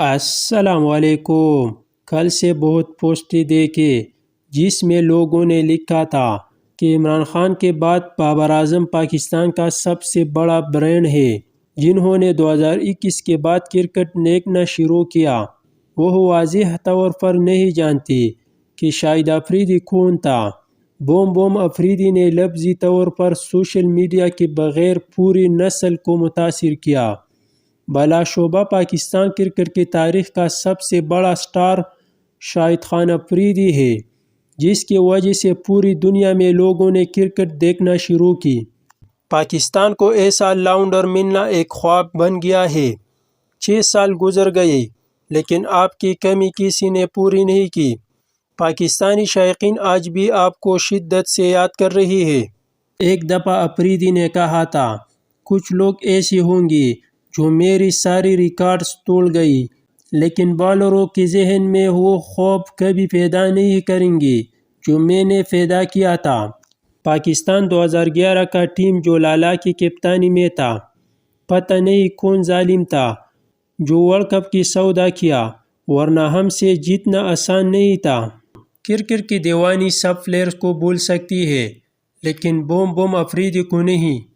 السلام علیکم۔ کل سے بہت پوسٹیں دیکھے جس میں لوگوں نے لکھا تھا کہ عمران خان کے بعد بابر اعظم پاکستان کا سب سے بڑا برانڈ ہے، جنہوں نے 2021 کے بعد کرکٹ دیکھنا شروع کیا۔ وہ واضح طور پر نہیں جانتے کہ شاہد افریدی کون تھا۔ بوم افریدی نے لفظی طور پر سوشل میڈیا کے بغیر پوری نسل کو متاثر کیا۔ بلا شبہ پاکستان کرکٹ کی تاریخ کا سب سے بڑا سٹار شاہد خان افریدی ہے، جس کی وجہ سے پوری دنیا میں لوگوں نے کرکٹ دیکھنا شروع کی۔ پاکستان کو ایسا آل-راؤنڈر ملنا ایک خواب بن گیا ہے۔ 6 سال گزر گئے لیکن آپ کی کمی کسی نے پوری نہیں کی۔ پاکستانی شائقین آج بھی آپ کو شدت سے یاد کر رہی ہے۔ ایک دفعہ افریدی نے کہا تھا، کچھ لوگ ایسے ہوں گے جو میری ساری ریکارڈز توڑ گئی، لیکن بالروں کے ذہن میں وہ خوف کبھی پیدا نہیں کریں گے جو میں نے پیدا کیا تھا۔ پاکستان 2011 کا ٹیم جو لالا کی کپتانی میں تھا، پتہ نہیں کون ظالم تھا جو ورلڈ کپ کی سودا کیا، ورنہ ہم سے جیتنا آسان نہیں تھا۔ کرکٹ کی دیوانی سب پلیئرز کو بھول سکتی ہے لیکن بوم افریدی کو نہیں۔